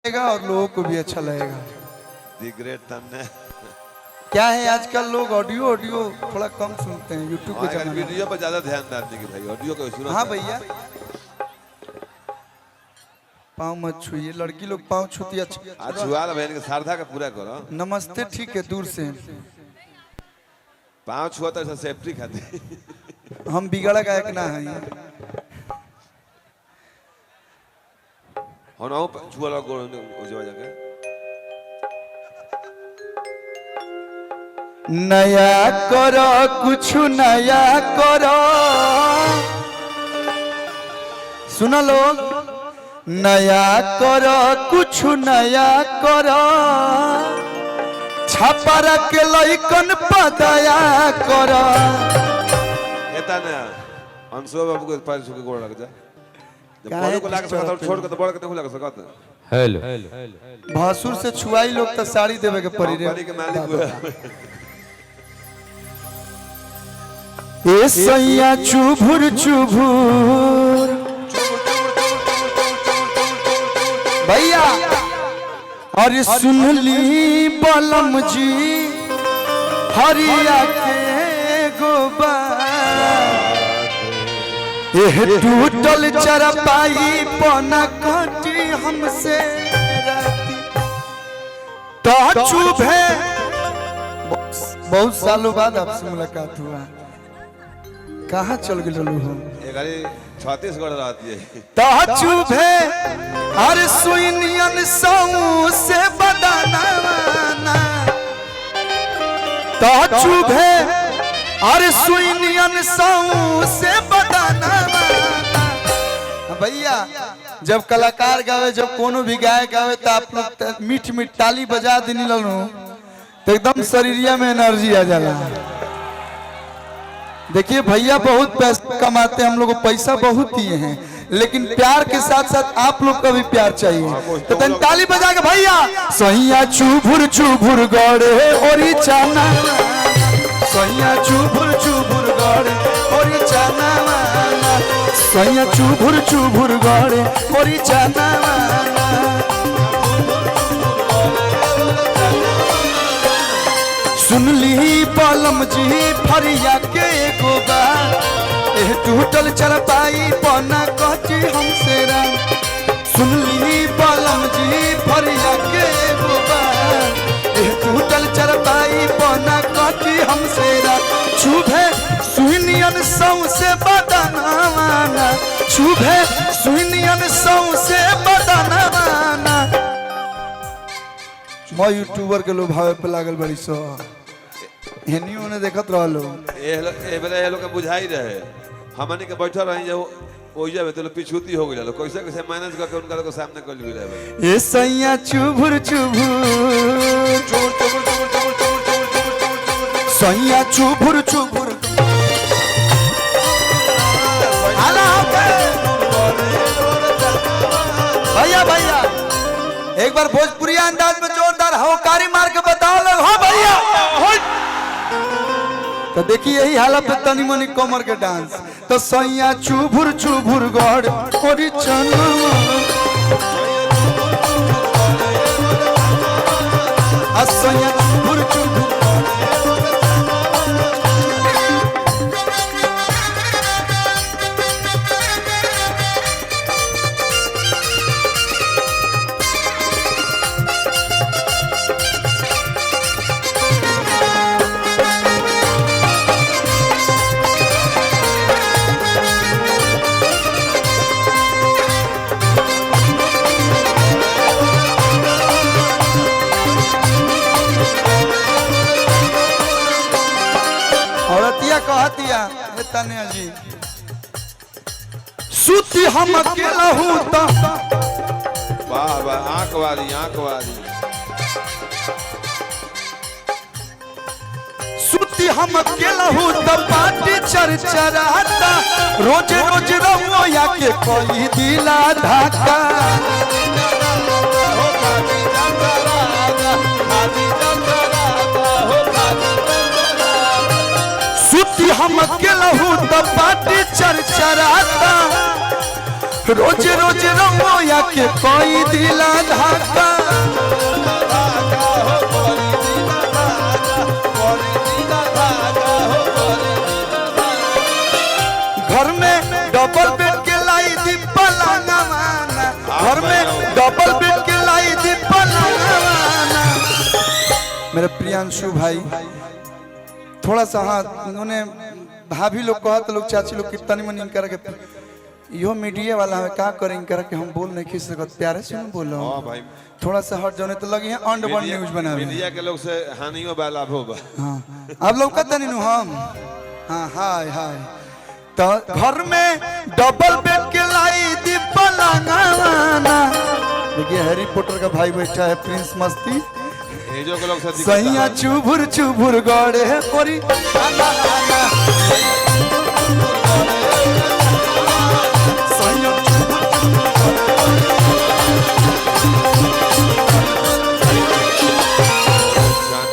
और लोगों को भी अच्छा लगेगा। दी ग्रेट तन्ने क्या है आजकल लोग ऑडियो ऑडियो थोड़ा कम सुनते हैं यूट्यूब पे चैनल वीडियो पर ज्यादा ध्यान डालने की भाई ऑडियो को सुनो। हाँ भैया पाँव मत छुइए, लड़की लोग पाँव छूती अच्छा। आज छुआ बहन के सारधा का पूरा करो। नमस्ते ठीक है दूर से पाँव छुआ तो सेफ्टी खाती। हम बिगड़ा गायक ना है हो ना छुआ लगो उजवा जगह नया करो कुछ नया करो। सुना लोग नया करो कुछ नया करो, छापा के लइकन पदया करो। एता ना अंशो बाबू को पैर छू के गोड़ लग जा। जब बड़ों को लाके सकता छोड़ के तो बड़ के देखो लग सकता। हेलो भासुर से छुआई लोग तो साड़ी देवे के पड़ी रे। पानी के मालिक हुआ ए सैया चुभुर चुभुर भैया और सुन ली बलम जी हरिया के गोबा एह टूटल चरपाई पना कटी हमसे राती तो चुभे। बहुत सालों बाद आपसे मुलाकात हुआ, कहाँ चल गए हो? ये गाड़ी छत्तीसगढ़ रहती है। तो चुभे अरे सुइनियन सऊ से बदना तो चुभे अरे सुइनियन सऊ से बदना। भैया जब कलाकार गावे, जब कोनो भी गायक गावे तो आप लोग मीठ मीठ ताली बजा देनी लो तो एकदम शरीरिया में एनर्जी आ जाला। देखिए भैया बहुत पैसा कमाते हैं, हम लोग को पैसा बहुत दिए हैं, लेकिन प्यार के साथ साथ आप लोग का भी प्यार चाहिए। तो ताली बजा के भैया सैया चुभुर गड़े और चाना, सैया चुभुर गड़े और चाना, सैया चुभुर गड़े और चाना। सुन ली पलम जी फरिया के गोबा एह टूटल चरपाई पना कटी हमसे राम। सुन ली पलम जी फरिया के गोबा एह टूटल चरपाई पना कटी हमसे राम। छुभे सुनियन सौ से बदनावाना, छुभे सुनियन सौ से बदनावाना। मैं यूट्यूबर के लोग भावे पे लागल बड़ी सो हेनियो ने देखत रहलो। ए बेला ये लोग के बुझाई रहे, हमने के बैठल रही जो ओइजा में तो पिछुती हो गइल। कैसे कैसे मैनेज करके उनका को सामने कर ली रहे। ए सैया चुभुर सैया चुभुर भैया भैया एक बार भोजपुरी अंदाज में जोरदार हवकारी मार के बताओ लोग। हाँ भैया तो देखिए यही हालत पे तनी मनी कमर के डांस। तो सैया चुभुर गड़ और चना, सैया चुभुर कहतिया तन्या जी सुती हम अकेला हूँ तो वाह वाह आंख वाली सुती हम अकेला हूँ तो पार्टी चरचराता, रोज रोज रहो या के कोई दिला धाका। हम अकेला हूँ तो पार्टी चरचराता, रोज रोज रंगोया के कोई दिला धाका घर में डबल बेड के लाई दी पलंगवाना घर में डबल बेड के लाई दी पलंगवाना। मेरे प्रियांशु भाई थोड़ा सा हाँ उन्होंने भाभी लोग कहत लोग चाची लोग कितना नहीं मन इनकर के यो मीडिया वाला है का करें इनकर के हम बोल नहीं खींच सकते प्यारे से बोल रहा हूं भाई थोड़ा सा हट जाने तो लगी है अंड वन न्यूज बना मीडिया के लोग से हानियो बा लाभ होगा। हाँ आप लोग कहते नहीं हम हाँ हाय हाय तो घर में डबल बेड के लाई दी पलंगवाना। देखिए हैरी पॉटर का भाई बैठा है प्रिंस मस्ती ये जो के लोग से सैया चुभुर गड़े है कोरी सैया